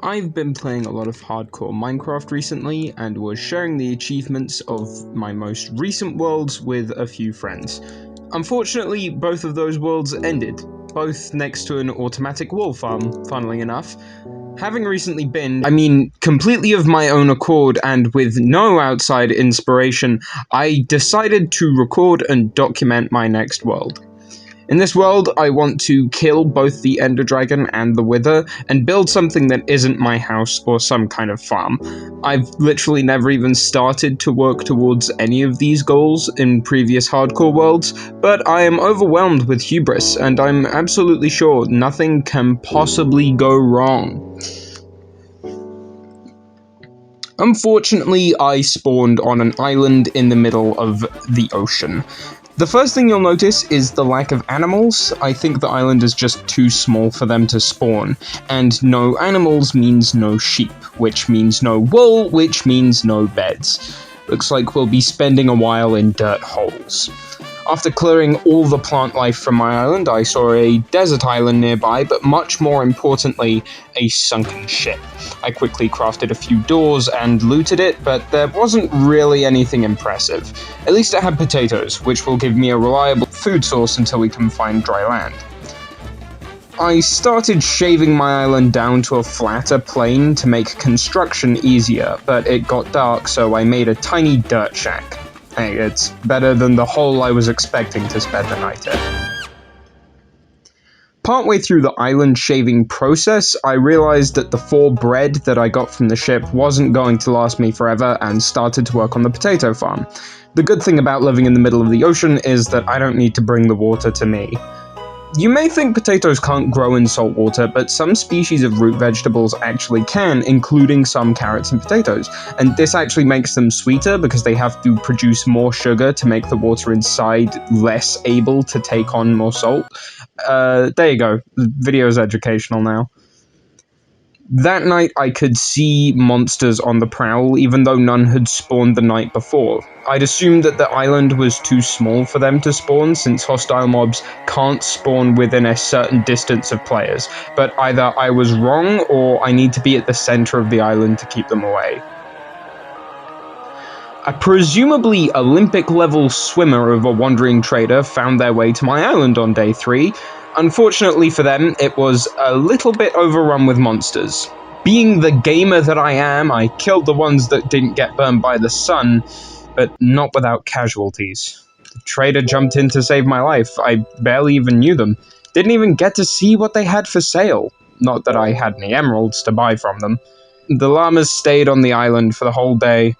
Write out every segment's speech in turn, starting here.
I've been playing a lot of hardcore Minecraft recently and was sharing the achievements of my most recent worlds with a few friends. Unfortunately, both of those worlds ended, both next to an automatic wool farm, funnily enough. Having recently been, completely of my own accord and with no outside inspiration, I decided to record and document my next world. In this world, I want to kill both the Ender Dragon and the Wither, and build something that isn't my house or some kind of farm. I've literally never even started to work towards any of these goals in previous hardcore worlds, but I am overwhelmed with hubris, and I'm absolutely sure nothing can possibly go wrong. Unfortunately, I spawned on an island in the middle of the ocean. The first thing you'll notice is the lack of animals. I think the island is just too small for them to spawn, and no animals means no sheep, which means no wool, which means no beds. Looks like we'll be spending a while in dirt holes. After clearing all the plant life from my island, I saw a desert island nearby, but much more importantly, a sunken ship. I quickly crafted a few doors and looted it, but there wasn't really anything impressive. At least it had potatoes, which will give me a reliable food source until we can find dry land. I started shaving my island down to a flatter plane to make construction easier, but it got dark, so I made a tiny dirt shack. Hey, it's better than the hole I was expecting to spend the night in. Partway through the island shaving process, I realized that the 4 bread that I got from the ship wasn't going to last me forever and started to work on the potato farm. The good thing about living in the middle of the ocean is that I don't need to bring the water to me. You may think potatoes can't grow in salt water, but some species of root vegetables actually can, including some carrots and potatoes. And this actually makes them sweeter because they have to produce more sugar to make the water inside less able to take on more salt. There you go. The video is educational now. That night I could see monsters on the prowl, even though none had spawned the night before. I'd assumed that the island was too small for them to spawn, since hostile mobs can't spawn within a certain distance of players, but either I was wrong, or I need to be at the center of the island to keep them away. A presumably Olympic-level swimmer of a wandering trader found their way to my island on day 3. Unfortunately for them, it was a little bit overrun with monsters. Being the gamer that I am, I killed the ones that didn't get burned by the sun, but not without casualties. The trader jumped in to save my life. I barely even knew them. Didn't even get to see what they had for sale. Not that I had any emeralds to buy from them. The llamas stayed on the island for the whole day.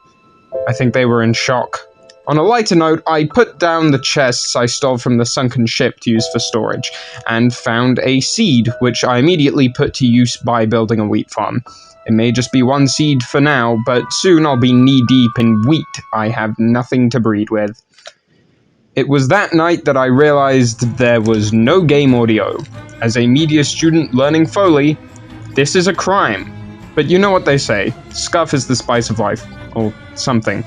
I think they were in shock. On a lighter note, I put down the chests I stole from the sunken ship to use for storage, and found a seed, which I immediately put to use by building a wheat farm. It may just be one seed for now, but soon I'll be knee-deep in wheat I have nothing to breed with. It was that night that I realized there was no game audio. As a media student learning Foley, this is a crime. But you know what they say, scuff is the spice of life, or something.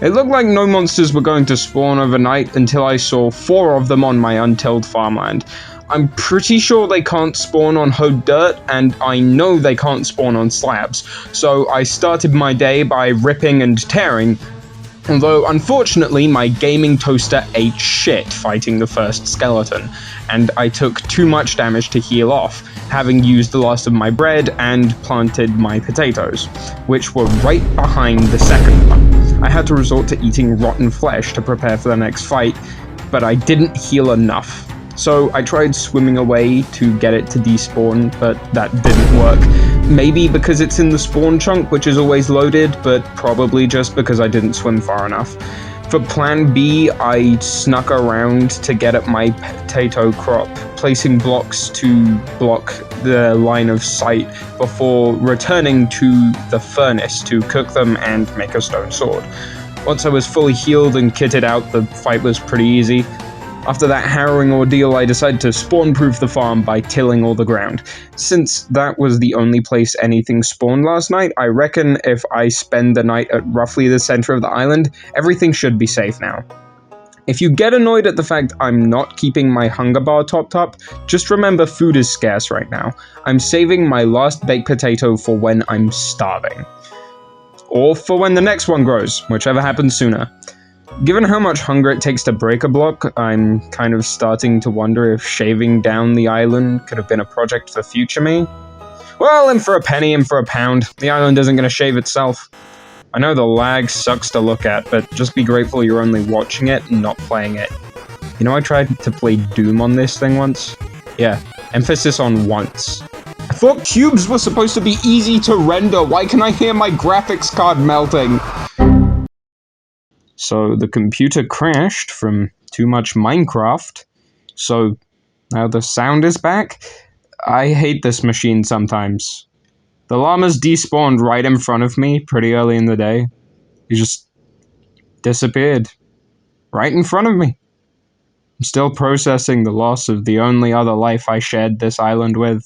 It looked like no monsters were going to spawn overnight until I saw 4 of them on my untilled farmland. I'm pretty sure they can't spawn on hoed dirt, and I know they can't spawn on slabs, so I started my day by ripping and tearing, although unfortunately my gaming toaster ate shit fighting the first skeleton, and I took too much damage to heal off, having used the last of my bread and planted my potatoes, which were right behind the second one. I had to resort to eating rotten flesh to prepare for the next fight, but I didn't heal enough. So I tried swimming away to get it to despawn, but that didn't work. Maybe because it's in the spawn chunk, which is always loaded, but probably just because I didn't swim far enough. For plan B, I snuck around to get at my potato crop, placing blocks to block the line of sight before returning to the furnace to cook them and make a stone sword. Once I was fully healed and kitted out, the fight was pretty easy. After that harrowing ordeal, I decided to spawn-proof the farm by tilling all the ground. Since that was the only place anything spawned last night, I reckon if I spend the night at roughly the center of the island, everything should be safe now. If you get annoyed at the fact I'm not keeping my hunger bar topped up, just remember food is scarce right now. I'm saving my last baked potato for when I'm starving. Or for when the next one grows, whichever happens sooner. Given how much hunger it takes to break a block, I'm kind of starting to wonder if shaving down the island could have been a project for future me. Well, in for a penny, in for a pound. The island isn't going to shave itself. I know the lag sucks to look at, but just be grateful you're only watching it and not playing it. You know, I tried to play Doom on this thing once. Yeah, emphasis on once. I thought cubes were supposed to be easy to render. Why can I hear my graphics card melting? So the computer crashed from too much Minecraft. So now the sound is back. I hate this machine sometimes. The llamas despawned right in front of me pretty early in the day. He just disappeared. Right in front of me. I'm still processing the loss of the only other life I shared this island with.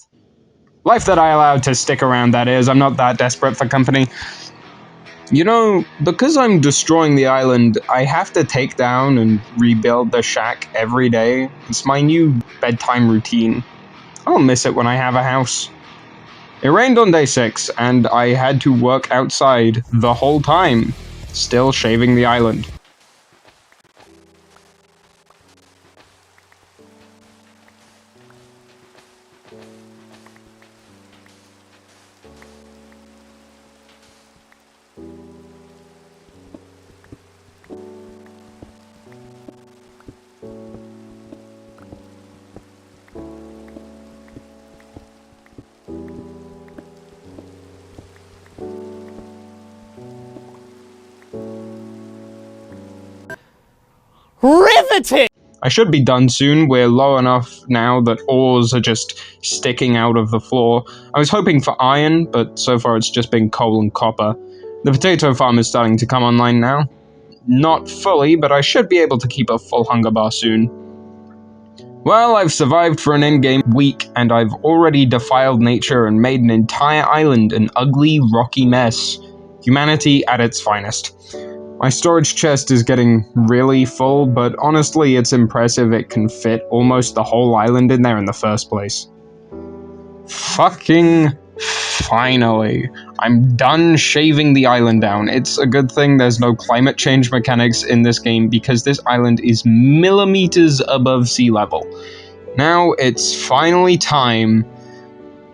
Life that I allowed to stick around, that is. I'm not that desperate for company. You know, because I'm destroying the island, I have to take down and rebuild the shack every day. It's my new bedtime routine. I'll miss it when I have a house. It rained on day 6, and I had to work outside the whole time, still shaving the island. Riveting! I should be done soon. We're low enough now that ores are just sticking out of the floor. I was hoping for iron, but so far it's just been coal and copper. The potato farm is starting to come online now. Not fully, but I should be able to keep a full hunger bar soon. Well, I've survived for an endgame week, and I've already defiled nature and made an entire island an ugly, rocky mess. Humanity at its finest. My storage chest is getting really full, but honestly, it's impressive it can fit almost the whole island in there in the first place. Fucking finally. I'm done shaving the island down. It's a good thing there's no climate change mechanics in this game because this island is millimeters above sea level. Now it's finally time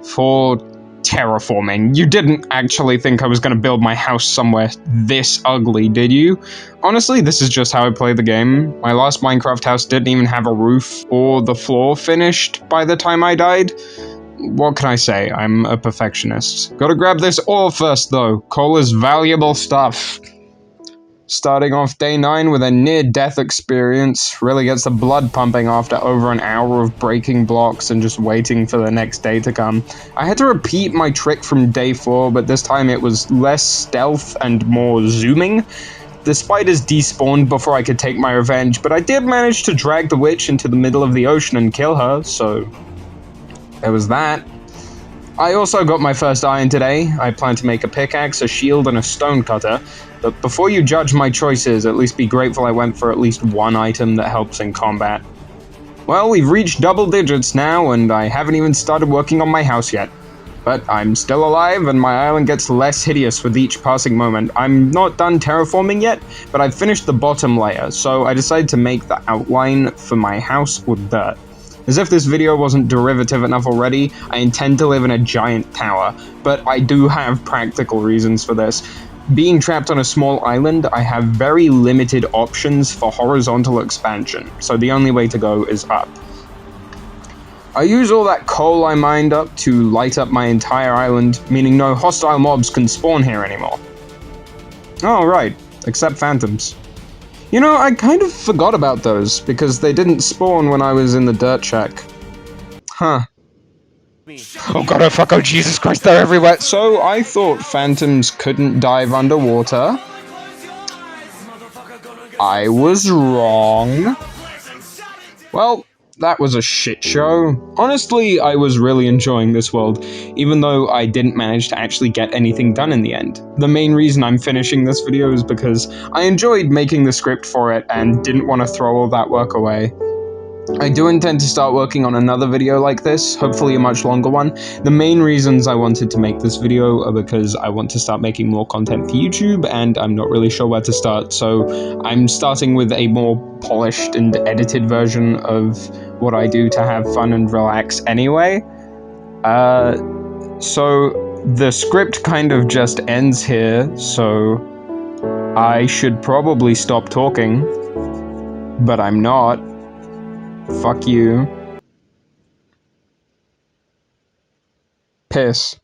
for terraforming. You didn't actually think I was going to build my house somewhere this ugly, did you? Honestly, this is just how I play the game. My last Minecraft house didn't even have a roof or the floor finished by the time I died. What can I say? I'm a perfectionist. Gotta grab this ore first, though. Coal is valuable stuff. Starting off day 9 with a near-death experience really gets the blood pumping after over an hour of breaking blocks and just waiting for the next day to come. I had to repeat my trick from day 4, but this time it was less stealth and more zooming. The spiders despawned before I could take my revenge, but I did manage to drag the witch into the middle of the ocean and kill her, so there was that. I also got my first iron today. I plan to make a pickaxe, a shield, and a stone cutter. But before you judge my choices, at least be grateful I went for at least one item that helps in combat. Well, we've reached double digits now, and I haven't even started working on my house yet. But I'm still alive, and my island gets less hideous with each passing moment. I'm not done terraforming yet, but I've finished the bottom layer, so I decided to make the outline for my house with dirt. As if this video wasn't derivative enough already, I intend to live in a giant tower, but I do have practical reasons for this. Being trapped on a small island, I have very limited options for horizontal expansion, so the only way to go is up. I use all that coal I mined up to light up my entire island, meaning no hostile mobs can spawn here anymore. Oh right, except phantoms. You know, I kind of forgot about those, because they didn't spawn when I was in the dirt shack. Huh. Oh god, oh fuck, oh Jesus Christ, they're everywhere! So, I thought phantoms couldn't dive underwater. I was wrong. Well, that was a shit show. Honestly, I was really enjoying this world, even though I didn't manage to actually get anything done in the end. The main reason I'm finishing this video is because I enjoyed making the script for it and didn't want to throw all that work away. I do intend to start working on another video like this, hopefully a much longer one. The main reasons I wanted to make this video are because I want to start making more content for YouTube, and I'm not really sure where to start, so I'm starting with a more polished and edited version of what I do to have fun and relax anyway. So the script kind of just ends here, so I should probably stop talking, but I'm not. Fuck you. Piss.